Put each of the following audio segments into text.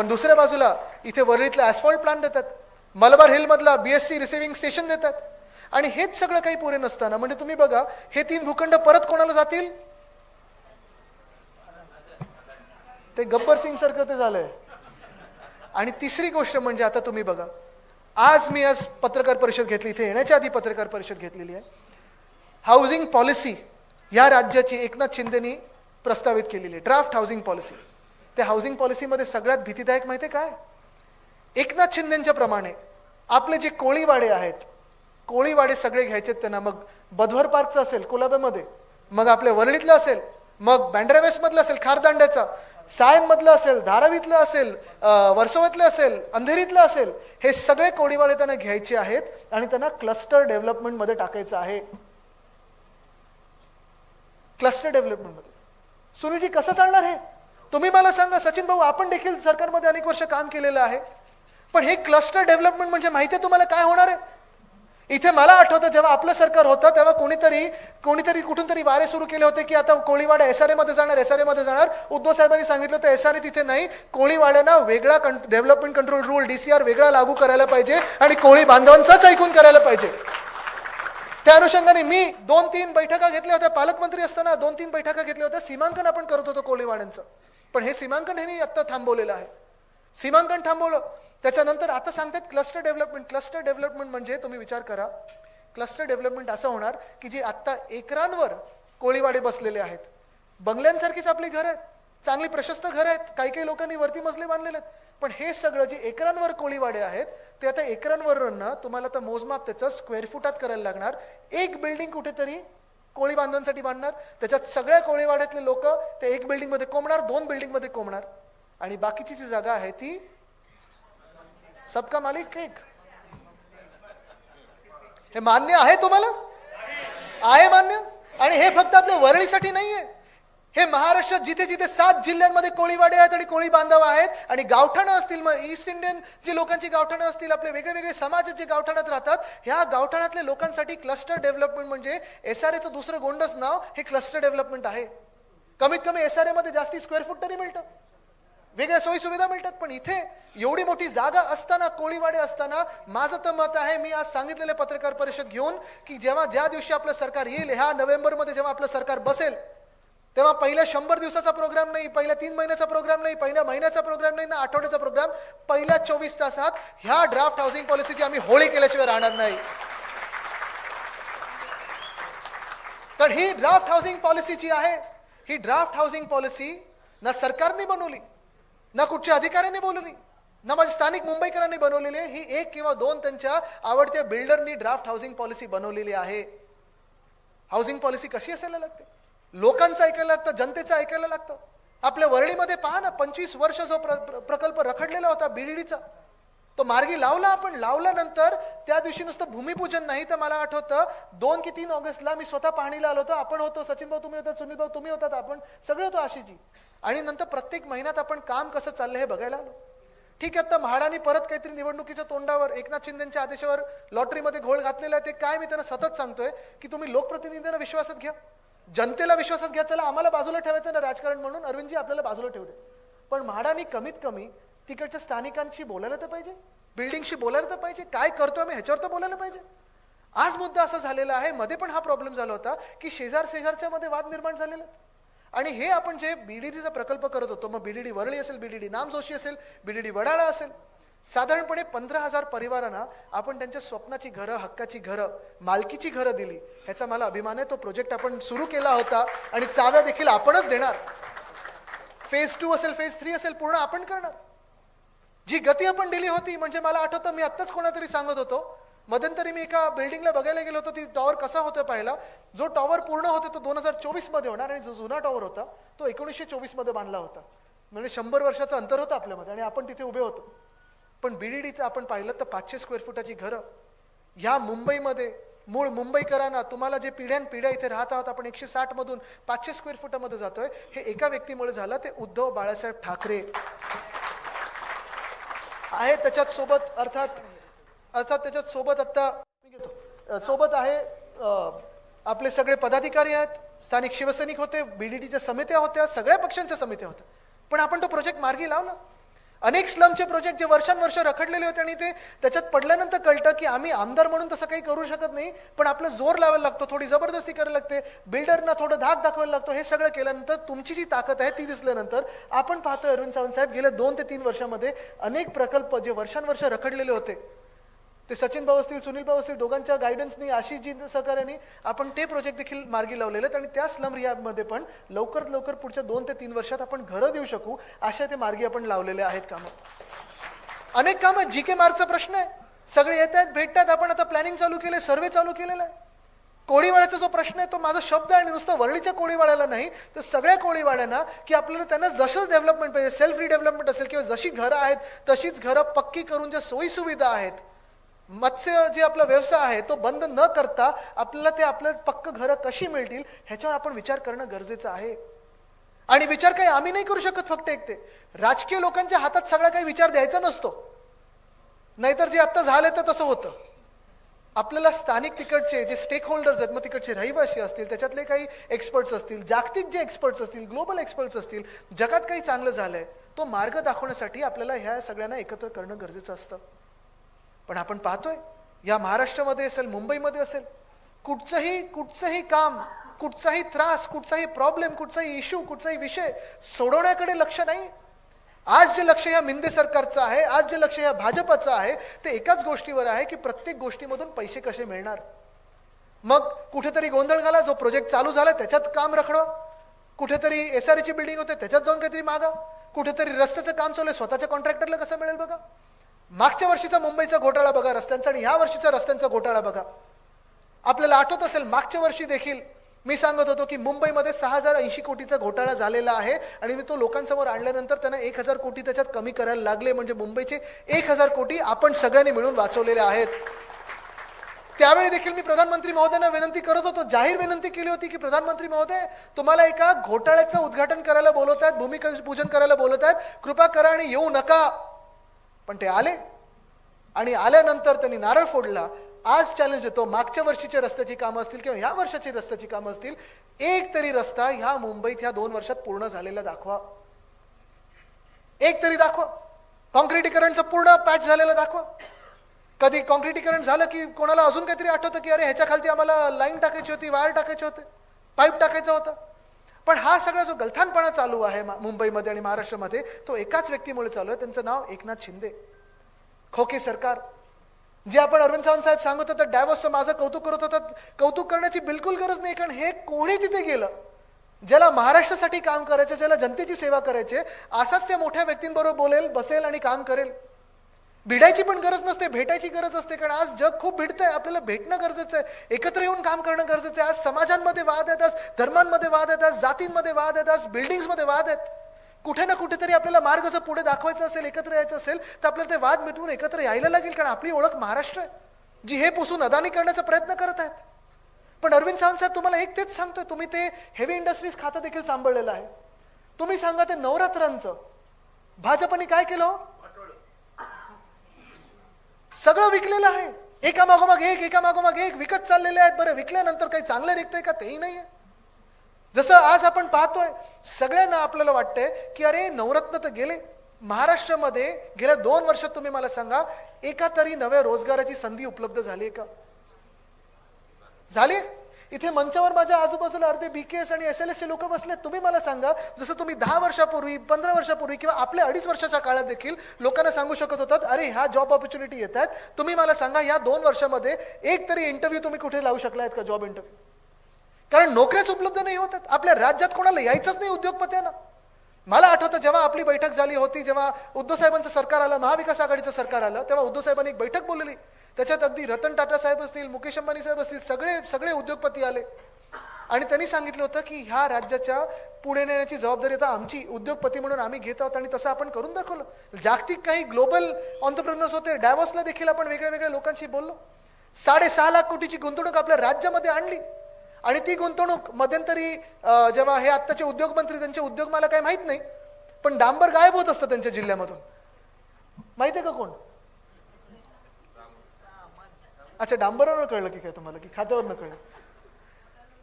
पण दुसऱ्या बाजूला इथे वरळीतला ॲस्फॉल्ट प्लांट देतात, मलबार हिलमधला BST रिसिव्हिंग स्टेशन देतात, आणि हेच सगळं काही पुरे नसताना म्हणजे तुम्ही बघा हे 3 भूखंड परत कोणाला जातील? ते गब्बर सिंग सारखं ते झालंय. आणि तिसरी गोष्ट म्हणजे आता तुम्ही बघा, आज पत्रकार परिषद घेतली, इथे येण्याच्या आधी पत्रकार परिषद घेतलेली आहे. हाऊसिंग पॉलिसी या राज्याची एकनाथ शिंदेनी प्रस्तावित केलेली आहे, ड्राफ्ट हाऊसिंग पॉलिसी. त्या हाऊसिंग पॉलिसीमध्ये सगळ्यात भीतीदायक माहिती आहे काय? एकनाथ शिंदेच्या प्रमाणे आपले जे कोळीवाडे आहेत, कोळीवाडे सगळे घ्यायचे त्यांना, मग बधवर पार्कचं असेल कोलाब्यामध्ये, मग आपल्या वरळीतलं असेल, मग बँड्रा वेस्टमधलं असेल खारदांड्याचा, सायनमधलं असेल, धारावीतलं असेल, वर्सोवातलं असेल, अंधेरीतलं असेल, हे सगळे कोळीवाडे त्यांना घ्यायचे आहेत आणि त्यांना क्लस्टर डेव्हलपमेंटमध्ये टाकायचं आहे. क्लस्टर डेव्हलपमेंटमध्ये सुनीलजी कसं चालणार हे? तुम्ही मला सांगा. सचिन भाऊ, आपण देखील सरकारमध्ये अनेक वर्ष काम केलेलं आहे, पण हे क्लस्टर डेव्हलपमेंट म्हणजे माहिती आहे तुम्हाला काय होणार आहे? इथे मला आठवतं जेव्हा आपलं सरकार होतं तेव्हा कोणीतरी कुठून तरी वारे सुरू केले होते की आता कोळीवाडा SRA मध्ये जाणार. उद्धव साहेबांनी सांगितलं तर SRA तिथे नाही, कोळीवाड्यांना वेगळा डेव्हलपमेंट कंट्रोल रूल DCR वेगळा लागू करायला पाहिजे आणि कोळी बांधवांचाच ऐकून करायला पाहिजे. त्या अनुषंगाने मी 2-3 बैठका घेतल्या होत्या, पालकमंत्री असताना 2-3 बैठका घेतल्या होत्या. सीमांकन आपण करत होतो कोळीवाड्यांचं, पण हे सीमांकन हे आता थांबवलेलं आहे. सीमांकन थांबवलं, त्याच्यानंतर आता सांगतात क्लस्टर डेव्हलपमेंट. क्लस्टर डेव्हलपमेंट म्हणजे तुम्ही विचार करा, क्लस्टर डेव्हलपमेंट असं होणार की जे आत्ता एकरांवर कोळीवाडे बसलेले आहेत, बंगल्यांसारखीच आपली घरं आहेत, चांगली प्रशस्त घरं आहेत, काही लोकांनी वरती मजले बांधलेले आहेत, पण हे सगळं जे एकरांवर कोळीवाडे आहेत ते आता एकरांवरनं तुम्हाला तर मोजमाप त्याचं स्क्वेअर फुटात करायला लागणार. एक बिल्डिंग कुठेतरी कोळी बांधवांसाठी बांधणार, त्याच्यात सगळ्या कोळीवाड्यातले लोक ते एक बिल्डिंगमध्ये कोंबणार, 2 बिल्डिंगमध्ये कोंबणार, आणि बाकीची जी जागा आहे ती सबका मालिक एक. हे मान्य आहे तुम्हाला? आहे मान्य? आणि हे फक्त आपल्या वरळीसाठी नाहीये, हे महाराष्ट्रात जिथे जिथे 7 जिल्ह्यांमध्ये कोळीवाडे आहेत आणि कोळी बांधव आहेत, आणि गावठाणं असतील, मग ईस्ट इंडियन जी लोकांची गावठाणं असतील, आपले वेगळे वेगळे समाज जे गावठाणात राहतात, ह्या गावठाणातल्या लोकांसाठी क्लस्टर डेव्हलपमेंट म्हणजे SRAचं दुसरं गोंडच नाव हे क्लस्टर डेव्हलपमेंट आहे. कमीत कमी SRA मध्ये जास्ती स्क्वेअर फूट तरी मिळतं, वेगळ्या सोयी सुविधा मिळतात. पण इथे एवढी मोठी जागा असताना, कोळीवाडे असताना, माझं तर मत आहे, मी आज सांगितलेले पत्रकार परिषद घेऊन, की ज्या दिवशी आपलं सरकार येईल, ह्या नोव्हेंबरमध्ये जेव्हा आपलं सरकार बसेल, तेव्हा पहिल्या 100 दिवसाचा प्रोग्राम नाही, पहिल्या 3 महिन्याचा प्रोग्राम नाही, पहिल्या महिन्याचा प्रोग्राम नाही ना आठवड्याचा प्रोग्राम, पहिल्या 24 तासात ह्या ड्राफ्ट हाऊसिंग पॉलिसीची आम्ही होळी केल्याशिवाय राहणार नाही. तर ही ड्राफ्ट हाऊसिंग पॉलिसी जी आहे, ही ड्राफ्ट हाऊसिंग पॉलिसी ना सरकारने बनवली, ना कुठच्या अधिकाऱ्यांनी बोलवली, ना माझ्या स्थानिक मुंबईकरांनी बनवलेली आहे. ही 1 किंवा 2 त्यांच्या आवडत्या बिल्डरनी ड्राफ्ट हाऊसिंग पॉलिसी बनवलेली आहे. हाऊसिंग पॉलिसी कशी असायला लागते? लोकांचं ऐकायला लागतं, जनतेचं ऐकायला लागतं. आपल्या वरळीमध्ये पहा ना, 25 वर्ष जो प्रकल्प रखडलेला होता BDDचा, तो मार्गी लावला आपण. लावल्यानंतर त्या दिवशी नुसतं भूमिपूजन नाही, तर मला आठवतं 2 की 3 ऑगस्टला मी स्वतः पाहणीला आलो होतो. आपण होतो, सचिन भाऊ तुम्ही होतात, सुनील भाऊ तुम्ही होतात, आपण सगळे होतो आशीजी. आणि नंतर प्रत्येक महिन्यात आपण काम कसं चाललंय हे बघायला आलो. ठीक आहे, आता म्हाडानी परत काहीतरी निवडणुकीच्या तोंडावर एकनाथ शिंदेच्या आदेशावर लॉटरीमध्ये घोळ घातलेला आहे. ते काय मी त्यांना सतत सांगतोय की तुम्ही लोकप्रतिनिधींना विश्वासात घ्या, जनतेला विश्वासात घ्या. चला आम्हाला बाजूला ठेवायचं ना राजकारण म्हणून, अरविंदजी आपल्याला बाजूला ठेवले, पण म्हाडानी कमीत कमी तिकडच्या स्थानिकांशी बोलायला तर पाहिजे, बिल्डिंगशी बोलायला तर पाहिजे, काय करतोय मी ह्याच्यावर तर बोलायला पाहिजे. आज मुद्दा असा झालेला आहे, मध्ये पण हा प्रॉब्लेम झाला होता की शेजारच्या मध्ये वाद निर्माण झालेला. आणि हे आपण जे BDDचा प्रकल्प करत होतो, मग BDD वरळी असेल, BDD नामजोशी असेल, BDD वडाळा असेल, साधारणपणे 15,000 परिवारांना आपण त्यांच्या स्वप्नाची घरं, हक्काची घरं, मालकीची घरं दिली. ह्याचा मला अभिमान आहे. तो प्रोजेक्ट आपण सुरू केला होता आणि चाव्या देखील आपणच देणार. फेज 2 असेल, फेज 3 असेल, पूर्ण आपण करणार. जी गती आपण दिली होती, म्हणजे मला आठवतं मी आत्ताच कोणातरी सांगत होतो, मध्यंतरी मी एका बिल्डिंगला बघायला गेलो होतो, ती टॉवर कसा होता पाहिला. जो टॉवर पूर्ण होता तो 2024 मध्ये होणार, आणि जो जुना टॉवर होता तो 1924 मध्ये बांधला होता. म्हणजे 100 वर्षाचं अंतर होतं आपल्यामध्ये, आणि आपण तिथे उभे होतो. पण BDDचं आपण पाहिलं तर 500 स्क्वेअर फुटाची घरं ह्या मुंबईमध्ये, मूळ मुंबईकरांना, तुम्हाला जे पिढ्यानपिढ्या इथे राहत आहोत, आपण 160 मधून 500 स्क्वेअर फुटामध्ये जातोय. हे एका व्यक्तीमुळे झालं, ते उद्धव बाळासाहेब ठाकरे आहे त्याच्यात सोबत. अर्थात त्याच्यात सोबत आता मी घेतो, सोबत आहे आपले सगळे पदाधिकारी आहेत, स्थानिक शिवसैनिक होते, BDDच्या समित्या होत्या, सगळ्या पक्षांच्या समित्या होत्या. पण आपण तो प्रोजेक्ट मार्गी लावला. अनेक स्लमचे प्रोजेक्ट जे वर्षानुवर्ष रखडलेले होते आणि ते त्याच्यात पडल्यानंतर कळतं की आम्ही आमदार म्हणून तसं काही करू शकत नाही, पण आपलं जोर लावायला लागतो, थोडी जबरदस्ती करायला लागते, बिल्डरना थोडं धाक दाखवायला लागतो. हे सगळं केल्यानंतर तुमची जी ताकद आहे ती दिसल्यानंतर आपण पाहतोय अरविंद सावंत साहेब गेल्या 2 ते 3 वर्षामध्ये अनेक प्रकल्प जे वर्षानुवर्ष रखडलेले होते ते सचिन भाऊ असतील, सुनील भाऊ असतील, दोघांच्या गायडन्सनी, आशिषजी सहकार्याने आपण ते प्रोजेक्ट देखील मार्गी लावलेले आहेत आणि त्या स्लम रिहॅबमध्ये पण लवकरात लवकर पुढच्या 2 ते 3 वर्षात आपण घरं देऊ शकू अशा ते मार्गी आपण लावलेले आहेत कामं. अनेक कामं जीके मार्गचा प्रश्न आहे, सगळे येत आहेत, भेटतात, आपण आता प्लॅनिंग चालू केले, सर्वे चालू केलेला आहे. कोळीवाड्याचा जो प्रश्न आहे तो माझा शब्द आहे आणि नुसतं वरळीच्या कोळीवाड्याला नाही तर सगळ्या कोळीवाड्यांना की आपल्याला त्यांना जसं डेव्हलपमेंट पाहिजे, सेल्फ रिडेव्हलपमेंट असेल किंवा जशी घरं आहेत तशीच घरं पक्की करून ज्या सोयी सुविधा आहेत, मत्स्य जे आपला व्यवसाय आहे तो बंद न करता आपल्याला ते आपल्या पक्क घरं कशी मिळतील ह्याच्यावर आपण विचार करणं गरजेचं आहे. आणि विचार काही आम्ही नाही करू शकत फक्त एकटे, राजकीय लोकांच्या हातात सगळा काही विचार द्यायचा नसतो, नाहीतर जे आता झालं तर तसं होतं. आपल्याला स्थानिक तिकडचे जे स्टेक होल्डर्स आहेत, मग तिकडचे रहिवासी असतील, त्याच्यातले काही एक्सपर्ट्स असतील, जागतिक जे एक्सपर्ट्स असतील, ग्लोबल एक्सपर्ट्स असतील, जगात काही चांगलं झालंय तो मार्ग दाखवण्यासाठी आपल्याला ह्या सगळ्यांना एकत्र करणं गरजेचं असतं. पण आपण पाहतोय या महाराष्ट्रामध्ये असेल, मुंबईमध्ये असेल, कुठचंही काम, कुठचाही त्रास, कुठचाही प्रॉब्लेम, कुठचाही इश्यू, कुठचाही विषय सोडवण्याकडे लक्ष नाही. आज जे लक्ष या मिंदे सरकारचं आहे, आज जे लक्ष या भाजपचं आहे ते एकाच गोष्टीवर आहे की प्रत्येक गोष्टीमधून पैसे कसे मिळणार. मग कुठेतरी गोंधळ घाला, जो प्रोजेक्ट चालू झाला त्याच्यात काम रखडवा, कुठेतरी एसआरची बिल्डिंग होते त्याच्यात जाऊन काहीतरी मागा, कुठेतरी रस्त्याचं काम चालू आहे स्वतःच्या कॉन्ट्रॅक्टरला कसं मिळेल बघा. मागच्या वर्षीचा मुंबईचा घोटाळा बघा रस्त्यांचा आणि ह्या वर्षीचा रस्त्यांचा घोटाळा बघा. आपल्याला आठवत असेल मागच्या वर्षी देखील मी सांगत होतो की मुंबईमध्ये 6080 कोटीचा घोटाळा झालेला आहे आणि मी तो लोकांसमोर आणल्यानंतर त्यांना 1000 कोटी त्याच्यात कमी करायला लागले, म्हणजे मुंबईचे 1000 कोटी आपण सगळ्यांनी मिळून वाचवलेले आहेत. त्यावेळी देखील मी प्रधानमंत्री महोदयांना विनंती करत होतो, जाहीर विनंती केली होती की प्रधानमंत्री महोदय तुम्हाला एका घोटाळ्याचं उद्घाटन करायला बोलवत आहेत, भूमिपूजन करायला बोलवत आहेत, कृपा करा आणि येऊ नका. पण ते आले आणि आल्यानंतर त्यांनी नारळ फोडला. आज चॅलेंज येतो, मागच्या वर्षीच्या रस्त्याची कामं असतील किंवा ह्या वर्षाची रस्त्याची कामं असतील, एक तरी रस्ता ह्या मुंबईत ह्या 2 वर्षात पूर्ण झालेला दाखवा, एक तरी दाखवा. कॉन्क्रिटीकरणचं पूर्ण पॅच झालेलं दाखवा. कधी कॉन्क्रिटीकरण झालं की कोणाला अजून काहीतरी आठवतं की अरे ह्याच्या खालती आम्हाला लाईन टाकायची होती, वायर टाकायचे होते, पाईप टाकायचा होता. पण हा सगळा जो गलथानपणा चालू आहे मुंबईमध्ये आणि महाराष्ट्रामध्ये तो एकाच व्यक्तीमुळे चालू आहे, त्यांचं नाव एकनाथ शिंदे. खोके सरकार. जे आपण अरविंद सावंत साहेब सांगत होतात डॅव्होसचं माझं कौतुक करत होतात, कौतुक करण्याची बिलकुल गरज नाही, कारण हे कोणी तिथे गेलं ज्याला महाराष्ट्रासाठी काम करायचं, ज्याला जनतेची सेवा करायची, असाच त्या मोठ्या व्यक्तींबरोबर बोलेल, बसेल आणि काम करेल. भिडायची पण गरज नसते, भेटायची गरज असते, कारण आज जग खूप भिडतंय, आपल्याला भेटणं गरजेचं आहे, एकत्र येऊन काम करणं गरजेचं आहे. आज समाजांमध्ये वाद आहेत, आज धर्मांमध्ये वाद आहेत, आज जातींमध्ये वाद आहेत, आज बिल्डिंग्समध्ये वाद आहेत. कुठे ना कुठेतरी आपल्याला मार्ग जर पुढे दाखवायचा असेल, एकत्र यायचं असेल तर आपल्याला ते वाद मिटवून एकत्र यायला लागेल, कारण आपली ओळख महाराष्ट्र आहे, जी हे पुसून अदानी करण्याचा प्रयत्न करत आहेत. पण अरविंद सावंत साहेब तुम्हाला एक तेच सांगतोय, तुम्ही ते हेवी इंडस्ट्रीज खातं देखील सांभाळलेलं आहे. तुम्ही सांगा ते नवरात्रांचं भाजपने काय केलं, सगळं विकलेलं आहे, एकामागोमाग एक विकत चाललेले आहेत. बरं विकल्यानंतर काही चांगलं निघतंय का, तेही नाहीये. जसं आज आपण पाहतोय सगळ्यांना आपल्याला वाटतंय की अरे नवरत्न तर गेले, महाराष्ट्रामध्ये गेल्या 2 वर्षात तुम्ही मला सांगा एका तरी नव्या रोजगाराची संधी उपलब्ध झाली का, झाली? इथे मंचावर माझ्या आजूबाजूला अर्धे BKS आणि SLS चे लोक बसले. तुम्ही मला सांगा, जसं तुम्ही 10 वर्षापूर्वी 15 वर्षापूर्वी किंवा आपल्या 2.5 वर्षाच्या काळात देखील लोकांना सांगू शकत होतात अरे ह्या जॉब ऑपॉर्च्युनिटी येतात, तुम्ही मला सांगा या 2 वर्षामध्ये एक तरी इंटरव्ह्यू तुम्ही कुठे लावू शकला आहेत का, जॉब इंटरव्ह्यू? कारण नोकऱ्याच उपलब्ध नाही होतात. आपल्या राज्यात कोणाला यायचंच नाही उद्योगपत्यांना. मला आठवतं जेव्हा आपली बैठक झाली होती, जेव्हा उद्धव साहेबांचं सरकार आलं, महाविकास आघाडीचं सरकार आलं, तेव्हा उद्धव साहेबांनी एक बैठक बोलली. त्याच्यात अगदी रतन टाटा साहेब असतील, मुकेश अंबानी साहेब असतील, सगळे उद्योगपती आले आणि त्यांनी सांगितलं होतं की ह्या राज्याच्या पुढे नेण्याची जबाबदारी आता आमची, उद्योगपती म्हणून आम्ही घेत आहोत आणि तसं आपण करून दाखवलं. जागतिक काही ग्लोबल ऑन्टरप्रेन्योर्स होते, डॅव्होसला देखील आपण वेगळ्या वेगळ्या लोकांशी बोललो. 6.5 लाख कोटीची गुंतवणूक आपल्या राज्यामध्ये आणली आणि ती गुंतवणूक मध्यंतरी जेव्हा हे आत्ताचे उद्योग मंत्री, त्यांचे उद्योग मला काही माहित नाही, पण डांबर गायब होत असतं त्यांच्या जिल्ह्यामधून. माहिती आहे का कोण? अच्छा, डांबरवर कळलं की काय तुम्हाला, की खात्यावर कळलं?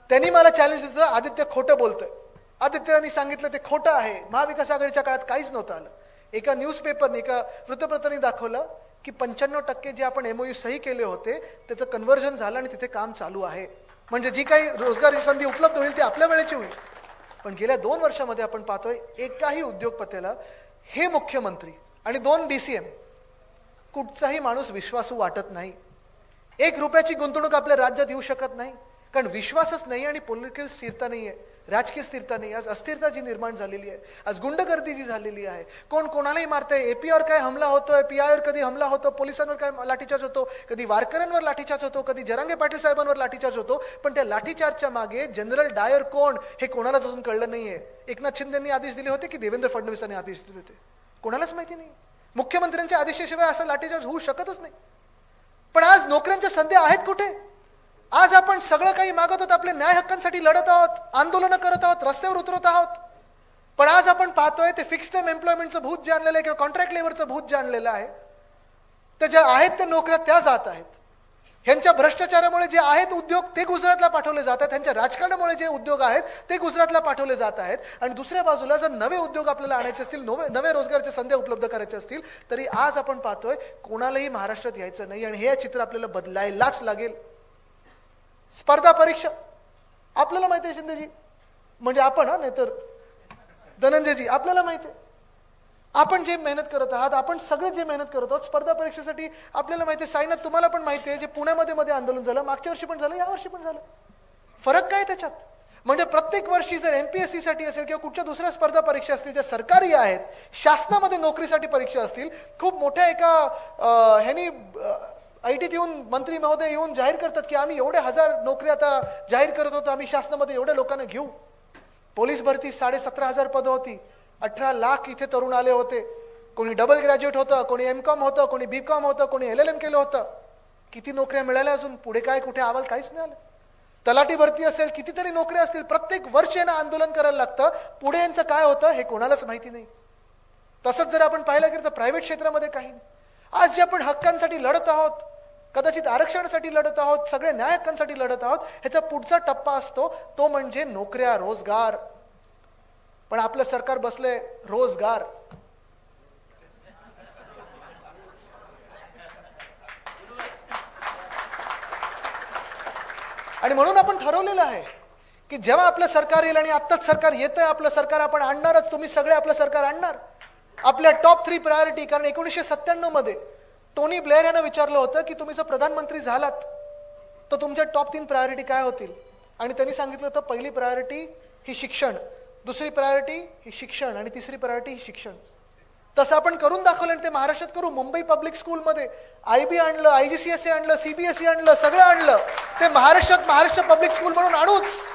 त्यांनी मला चॅलेंज दिलं, आदित्य खोटं बोलतोय. आदित्यनी सांगितलं ते खोटं आहे, महाविकास आघाडीच्या काळात काहीच नव्हतं आलं. एका न्यूजपेपरने, एका वृत्तपत्राने दाखवलं की 95% जे आपण MOU सही केले होते त्याचं कन्व्हर्जन झालं आणि तिथे काम चालू आहे. म्हणजे जी काही रोजगाराची संधी उपलब्ध होईल ती आपल्या वेळेची होईल. पण गेल्या 2 वर्षामध्ये आपण पाहतोय एकाही उद्योगपतीला, हे मुख्यमंत्री आणि 2 DCM, कुठचाही माणूस विश्वासू वाटत नाही. 1 रुपयाची गुंतवणूक आपल्या राज्यात येऊ शकत नाही, कारण विश्वासच नाही आणि पॉलिटिकल स्थिरता नाही आहे, राजकीय स्थिरता नाही. आज अस्थिरता जी निर्माण झालेली आहे, आज गुंडगर्दी जी झालेली आहे, कोण कोणालाही मारतंय, APवर काय हमला होतोय, PIवर कधी हमला होतो, पोलिसांवर काय लाठीचार्ज होतो, कधी वारकऱ्यांवर लाठीचार्ज होतो, कधी जरांगे पाटील साहेबांवर लाठीचार्ज होतो. पण त्या लाठीचार्जच्या मागे जनरल डायर कोण हे कोणालाच अजून कळलं नाहीये. एकनाथ शिंदेंनी आदेश दिले होते की देवेंद्र फडणवीसांनी आदेश दिले होते, कोणालाच माहिती नाही. मुख्यमंत्र्यांच्या आदेशाशिवाय असा लाठीचार्ज होऊ शकतच नाही. पण आज नोकऱ्यांच्या संध्या आहेत कुठे? आज आपण सगळं काही मागत आहोत, आपल्या न्याय हक्कांसाठी लढत आहोत, आंदोलनं करत आहोत, रस्त्यावर उतरत आहोत. पण आज आपण पाहतोय ते फिक्स्ड टर्म एम्प्लॉयमेंटचं भूत जे आणलेलं आहे किंवा कॉन्ट्रॅक्ट लेबरचं भूत जे आणलेलं आहे, ते ज्या आहेत त्या नोकऱ्या त्या जात आहेत. ह्यांच्या भ्रष्टाचारामुळे जे आहेत उद्योग ते गुजरातला पाठवले जात आहेत, त्यांच्या राजकारणामुळे जे उद्योग आहेत ते गुजरातला पाठवले जात आहेत. आणि दुसऱ्या बाजूला जर नवे उद्योग आपल्याला आणायचे असतील, नवे रोजगाराच्या संधी उपलब्ध करायचे असतील, तरी आज आपण पाहतोय कोणालाही महाराष्ट्रात यायचं नाही. आणि हे चित्र आपल्याला बदलायलाच लागेल. स्पर्धा परीक्षा आपल्याला माहिती आहे शिंदेजी, म्हणजे आपण, नाही तर धनंजयजी, आपल्याला माहिती आहे आपण जे मेहनत करत आहात, आपण सगळे जे मेहनत करत आहोत स्पर्धा परीक्षेसाठी. आपल्याला माहिती आहे साईनाथ, तुम्हाला पण माहिती आहे, जे पुण्यामध्ये आंदोलन झालं, मागच्या वर्षी पण झालं, या वर्षी पण झालं. फरक काय त्याच्यात? म्हणजे प्रत्येक वर्षी जर MPSC साठी असेल किंवा कुठच्या दुसऱ्या स्पर्धा परीक्षा असतील ज्या सरकारी आहेत, शासनामध्ये नोकरीसाठी परीक्षा असतील, खूप मोठ्या एका ह्यांनी ITत येऊन मंत्री महोदय येऊन जाहीर करतात की आम्ही एवढे 1000 नोकरी आता जाहीर करत होतो, आम्ही शासनामध्ये एवढ्या लोकांना घेऊ. पोलीस भरती 17,500 पदं होती, 18 लाख इथे तरुण आले होते. कोणी डबल ग्रॅज्युएट होतं, कोणी MCOM होतं, कोणी BCOM होतं, कोणी LLM केलं होतं. किती नोकऱ्या मिळाल्या? अजून पुढे काय कुठे अहवाल काहीच नाही आलं. तलाठी भरती असेल, कितीतरी नोकऱ्या असतील, प्रत्येक वर्ष यांना आंदोलन करायला लागतं. पुढे यांचं काय होतं हे कोणालाच माहिती नाही. तसंच जर आपण पाहिलं गेलं तर प्रायव्हेट क्षेत्रामध्ये काही नाही. आज जे आपण हक्कांसाठी लढत आहोत, कदाचित आरक्षणासाठी लढत आहोत, सगळ्या न्याय हक्कांसाठी लढत आहोत, ह्याचा पुढचा टप्पा असतो तो म्हणजे नोकऱ्या, रोजगार. पण आपलं सरकार बसले रोजगार. आणि म्हणून आपण ठरवलेलं आहे की जेव्हा आपलं सरकार येईल, आणि आत्ताच सरकार येतंय, आपलं सरकार आपण आणणारच, तुम्ही सगळे आपलं सरकार आणणार. आपल्या टॉप 3 प्रायोरिटी, कारण 1997 मध्ये टोनी ब्लेअर यानं विचारलं होतं की तुम्ही जर प्रधानमंत्री झालात तर तुमच्या टॉप 3 प्रायोरिटी काय होतील? आणि त्यांनी सांगितलं होतं पहिली प्रायोरिटी ही शिक्षण, दुसरी प्रायोरिटी ही शिक्षण आणि तिसरी प्रायोरिटी ही शिक्षण. तसं आपण करून दाखवलं आणि ते महाराष्ट्रात करू. मुंबई पब्लिक स्कूलमध्ये IB आणलं, IGCSE आणलं, CBSE आणलं, सगळं आणलं. ते महाराष्ट्रात महाराष्ट्र पब्लिक स्कूल म्हणून आणूच.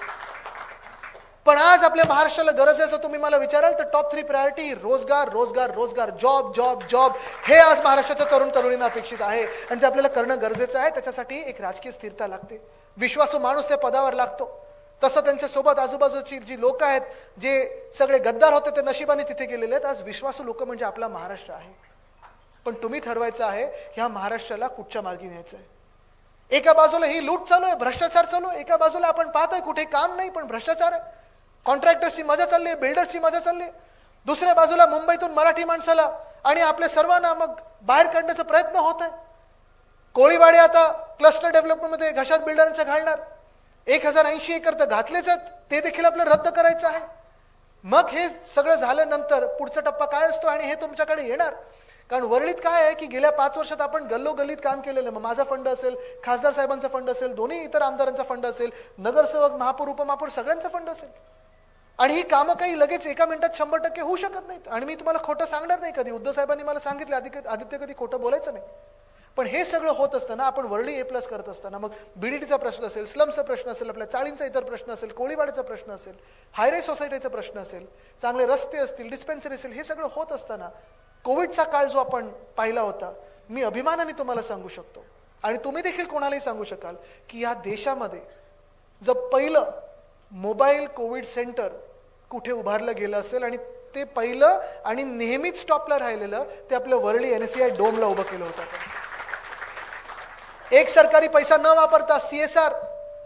पण आज आपल्या महाराष्ट्राला गरज आहे असं तुम्ही मला विचाराल तर टॉप 3 प्रायोरिटी रोजगार, रोजगार, रोजगार, जॉब, जॉब, जॉब. हे आज महाराष्ट्राच्या तरुण तरुणींना अपेक्षित आहे आणि ते आपल्याला करणं गरजेचं आहे. त्याच्यासाठी एक राजकीय स्थिरता लागते, विश्वासू माणूस त्या पदावर लागतो. तसं त्यांच्यासोबत आजूबाजूची जी लोक आहेत, जे सगळे गद्दार होते ते नशिबाने तिथे गेलेले आहेत. आज विश्वासू लोक म्हणजे आपला महाराष्ट्र आहे. पण तुम्ही ठरवायचं आहे ह्या महाराष्ट्राला कुठच्या मार्गी न्यायचं आहे. एका बाजूला ही लूट चालू आहे, भ्रष्टाचार चालू आहे, एका बाजूला आपण पाहतोय कुठे काम नाही पण भ्रष्टाचार आहे, कॉन्ट्रॅक्टर्सची मजा चालली आहे, बिल्डर्सची मजा चालली आहे. दुसऱ्या बाजूला मुंबईतून मराठी माणसाला आणि आपल्या सर्वांना मग बाहेर काढण्याचा प्रयत्न होत आहे. कोळीवाडे आता क्लस्टर डेव्हलपमेंटमध्ये घशात बिल्डरांच्या घालणार. 1080 एकर तर घातलेच आहेत, ते देखील आपलं रद्द करायचं आहे. मग हे सगळं झाल्यानंतर पुढचा टप्पा काय असतो आणि हे तुमच्याकडे येणार. कारण वरळीत काय आहे की गेल्या 5 वर्षात आपण गल्लोगल्लीत काम केलेलं. मग माझा फंड असेल, खासदार साहेबांचा फंड असेल, दोन्ही इतर आमदारांचा फंड असेल, नगरसेवक, महापौर, उपमहापौर सगळ्यांचा फंड असेल. आणि ही कामं काही लगेच एका मिनिटात 100% होऊ शकत नाहीत. आणि मी तुम्हाला खोटं सांगणार नाही कधी. उद्धव साहेबांनी मला सांगितलं आदित्य कधी खोटं बोलायचं नाही. पण हे सगळं होत असताना आपण वरळी A+ करत असताना मग BDTचा प्रश्न असेल, स्लमचा प्रश्न असेल, आपल्या चाळींचा इतर प्रश्न असेल, कोळीवाड्याचा प्रश्न असेल, हायराईज सोसायटीचा प्रश्न असेल, चांगले रस्ते असतील, डिस्पेन्सरी असेल, हे सगळं होत असताना कोविडचा काळ जो आपण पाहिला होता, मी अभिमानाने तुम्हाला सांगू शकतो आणि तुम्ही देखील कोणालाही सांगू शकाल की या देशामध्ये जर पहिलं मोबाईल कोविड सेंटर कुठे उभारलं गेलं असेल आणि ते पहिलं आणि नेहमीच स्टॉपला राहिलेलं ते आपलं वरळी NSCI डोमला उभं केलं होतं. एक सरकारी पैसा न वापरता CSR.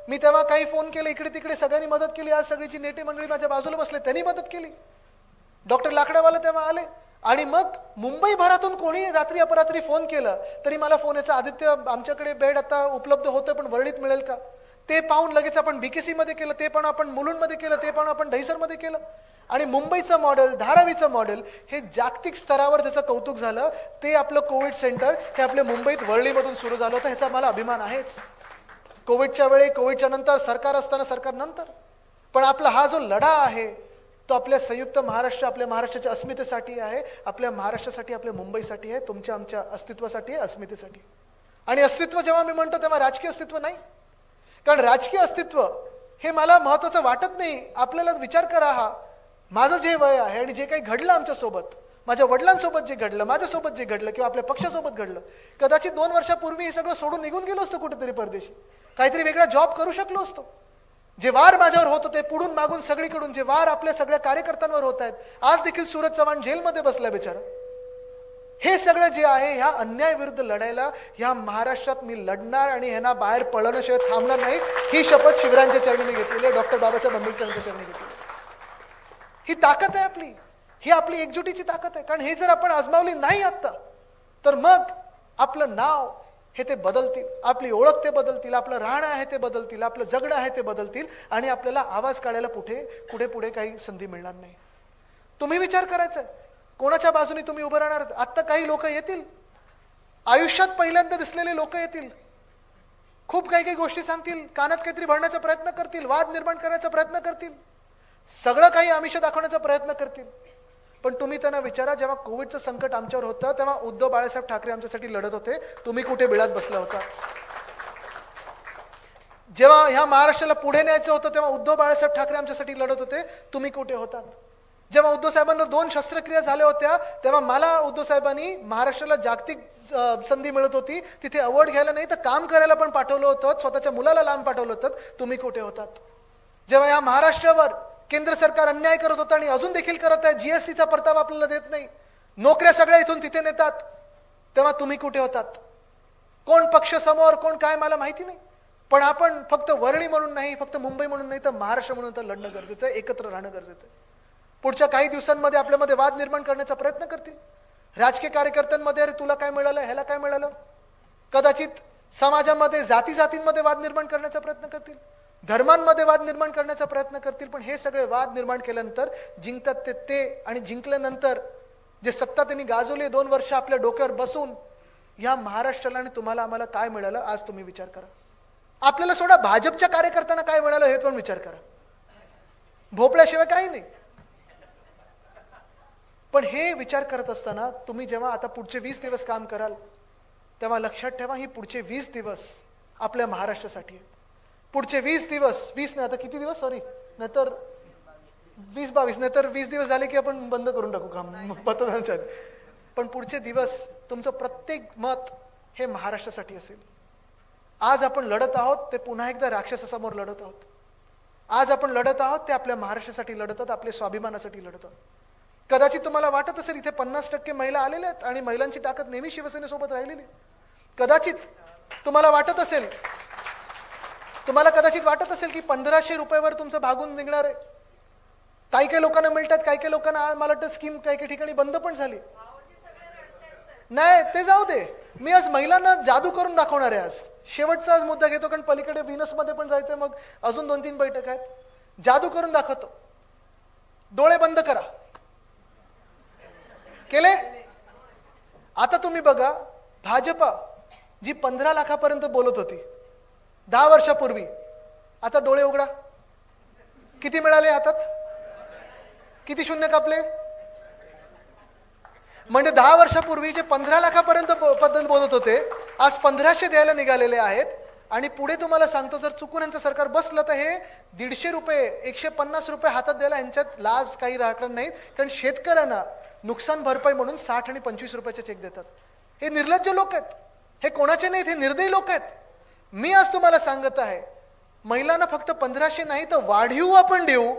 मी तेव्हा काही फोन केले, इकडे तिकडे सगळ्यांनी मदत केली. आज सगळीची नेते मंडळी माझ्या बाजूला बसले, त्यांनी मदत केली. डॉक्टर लाकडावाला तेव्हा आले आणि मग मुंबईभरातून कोणी रात्री अपरात्री फोन केलं तरी मला फोन याचा, आदित्य आमच्याकडे बेड आता उपलब्ध होतं पण वरळीत मिळेल का? ते पाहून लगेच आपण BKC मध्ये केलं, ते पण आपण मुलुंडमध्ये केलं, ते पण आपण दहिसरमध्ये केलं. आणि मुंबईचं मॉडेल, धारावीचं मॉडेल हे जागतिक स्तरावर त्याचं कौतुक झालं. ते आपलं कोविड सेंटर हे आपल्या मुंबईत वरळीमधून सुरू झालं होतं. ह्याचा मला अभिमान आहेच. कोविडच्या वेळी, कोविडच्या नंतर, सरकार असताना, सरकार नंतर, पण आपला हा जो लढा आहे तो आपल्या संयुक्त महाराष्ट्र, आपल्या महाराष्ट्राच्या अस्मितेसाठी आहे, आपल्या महाराष्ट्रासाठी, आपल्या मुंबईसाठी आहे, तुमच्या आमच्या अस्तित्वासाठी आहे, अस्मितेसाठी. आणि अस्तित्व जेव्हा मी म्हणतो तेव्हा राजकीय अस्तित्व नाही, कारण राजकीय अस्तित्व हे मला महत्वाचं वाटत नाही. आपल्याला विचार करा, हा माझं जे वय आहे आणि जे काही घडलं आमच्यासोबत, माझ्या वडिलांसोबत जे घडलं, माझ्यासोबत जे घडलं किंवा आपल्या पक्षासोबत घडलं, कदाचित 2 वर्षापूर्वी हे सगळं सोडून निघून गेलो असतो कुठेतरी परदेशी, काहीतरी वेगळा जॉब करू शकलो असतो. जे वार माझ्यावर होत होते पुढून मागून सगळीकडून, जे वार आपल्या सगळ्या कार्यकर्त्यांवर होत आहेत, आज देखील सूरज चव्हाण जेलमध्ये बसला बिचारा, हे सगळं जे आहे ह्या अन्यायाविरुद्ध लढायला ह्या महाराष्ट्रात मी लढणार आणि ह्यांना बाहेर पळण्याशिवाय थांबणार नाही. ही शपथ शिवरायांच्या चरणी मी घेतलेली आहे, डॉक्टर बाबासाहेब आंबेडकरांच्या चरणी घेतलेली. ही ताकद आहे आपली, ही आपली एकजुटीची ताकद आहे. कारण हे जर आपण आजमावली नाही आता तर मग आपलं नाव हे ते बदलतील, आपली ओळख ते बदलतील, आपलं राहणं आहे ते बदलतील, आपलं जगणं आहे ते बदलतील आणि आपल्याला आवाज काढायला पुढे काही संधी मिळणार नाही. तुम्ही विचार करायचा कोणाच्या बाजूने तुम्ही उभं राहणार. आत्ता काही लोक येतील, आयुष्यात पहिल्यांदा दिसलेले लोक येतील, खूप काही गोष्टी सांगतील, कानात काहीतरी भरण्याचा प्रयत्न करतील, वाद निर्माण करण्याचा प्रयत्न करतील, सगळं काही आमिष दाखवण्याचा प्रयत्न करतील. पण तुम्ही त्यांना विचारा, जेव्हा कोविडचं संकट आमच्यावर होतं तेव्हा उद्धव बाळासाहेब ठाकरे आमच्यासाठी लढत होते, तुम्ही कुठे बिळात बसला होता? जेव्हा ह्या महाराष्ट्राला पुढे न्यायचं होतं तेव्हा उद्धव बाळासाहेब ठाकरे आमच्यासाठी लढत होते, तुम्ही कुठे होतात? जेव्हा उद्धव साहेबांना 2 शस्त्रक्रिया झाल्या होत्या तेव्हा मला उद्धव साहेबांनी महाराष्ट्राला जागतिक संधी मिळत होती, तिथे अवॉर्ड घ्यायला नाही तर काम करायला पण पाठवलं होतं, स्वतःच्या मुलाला लांब पाठवलं होतं, तुम्ही कुठे होतात? जेव्हा या महाराष्ट्रावर केंद्र सरकार अन्याय करत होतं आणि अजून देखील करत आहे, GSTचा परतावा आपल्याला देत नाही, नोकऱ्या सगळ्या इथून तिथे नेतात, तेव्हा तुम्ही कुठे होतात? कोण पक्ष समोर, कोण काय मला माहिती नाही, पण आपण फक्त वरळी म्हणून नाही, फक्त मुंबई म्हणून नाही तर महाराष्ट्र म्हणून तर लढणं गरजेचं आहे, एकत्र राहणं गरजेचं आहे. पुढच्या काही दिवसांमध्ये आपल्यामध्ये वाद निर्माण करण्याचा प्रयत्न करतील राजकीय कार्यकर्त्यांमध्ये. अरे तुला काय मिळालं, ह्याला काय मिळालं, कदाचित समाजामध्ये जातींमध्ये वाद निर्माण करण्याचा प्रयत्न करतील, धर्मांमध्ये वाद निर्माण करण्याचा प्रयत्न करतील. पण हे सगळे वाद निर्माण केल्यानंतर जिंकतात ते आणि जिंकल्यानंतर जे सत्ता त्यांनी गाजवली 2 वर्ष आपल्या डोक्यावर बसून, या महाराष्ट्राला आणि तुम्हाला आम्हाला काय मिळालं आज तुम्ही विचार करा. आपल्याला सोडा, भाजपच्या कार्यकर्त्यांना काय मिळालं हे पण विचार करा, भोपळ्याशिवाय काही नाही. पण हे विचार करत असताना तुम्ही जेव्हा आता पुढचे 20 दिवस काम कराल तेव्हा लक्षात ठेवा, ही पुढचे 20 दिवस आपल्या महाराष्ट्रासाठी आहेत. पुढचे 20 दिवस, 20 नाही आता किती दिवस, सॉरी, नाहीतर 20-22, नाहीतर 20 दिवस झाले की आपण बंद करून टाकू काम मतदानाच्या. पण पुढचे दिवस तुमचं प्रत्येक मत हे महाराष्ट्रासाठी असेल. आज आपण लढत आहोत ते पुन्हा एकदा राक्षसासमोर लढत आहोत. आज आपण लढत आहोत ते आपल्या महाराष्ट्रासाठी लढत आहोत, आपल्या स्वाभिमानासाठी लढत आहोत. कदाचित तुम्हाला वाटत असेल इथे 50% महिला आलेल्या आहेत आणि महिलांची ताकद नेहमी शिवसेनेसोबत राहिलेली. कदाचित तुम्हाला वाटत असेल की 1500 रुपयावर तुमचं भागून निघणार आहे. काही लोकांना मिळतात, काही लोकांना मला वाटतं स्कीम काही ठिकाणी बंद पण झाली. नाही ते जाऊ दे, मी आज महिलांना जादू करून दाखवणार आहे. आज शेवटचा आज मुद्दा घेतो, कारण पलीकडे व्हीनसमध्ये पण जायचंय, मग अजून 2-3 बैठक आहेत. जादू करून दाखवतो. डोळे बंद करा. केले? आता तुम्ही बघा, भाजपा जी 15 लाखापर्यंत बोलत होती 10 वर्षापूर्वी, आता डोळे उघडा, किती मिळाले हातात, किती शून्य कापले. म्हणजे 10 वर्षापूर्वी जे 15 लाखापर्यंत पद्धत बोलत होते आज 1500 द्यायला निघालेले आहेत. आणि पुढे तुम्हाला सांगतो, जर चुकून यांचं सरकार बसलं तर हे 150 रुपये 150 रुपये हातात द्यायला यांच्यात लाज काही राहणार नाही. कारण शेतकऱ्यांना नुकसान भरपाई म्हणून 60 आणि 25 रुपयाचे चेक देतात. हे निर्लज्ज लोक आहेत, हे कोणाचे नाहीत, हे निर्दयी लोक आहेत. मी आज तुम्हाला सांगत आहे, महिलांना फक्त 1500 नाही तर वाढीव आपण देऊ,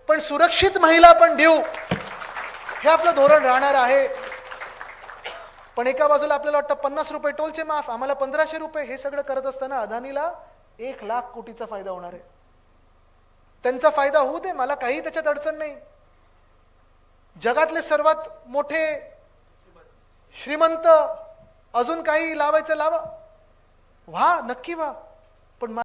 पण सुरक्षित महिला आपण देऊ, हे आपलं धोरण राहणार आहे. पण एका बाजूला आपल्याला वाटतं 50 रुपये टोलचे माफ, आम्हाला 1500 रुपये, हे सगळं करत असताना अदानीला 1 लाख कोटीचा फायदा होणार आहे. त्यांचा फायदा होऊ दे, मला काही त्याच्यात अडचण नाही. जगातले सर्वात मोठे श्रीमंत, अजून काही लावायचं लावा, व्हा, नक्की व्हा.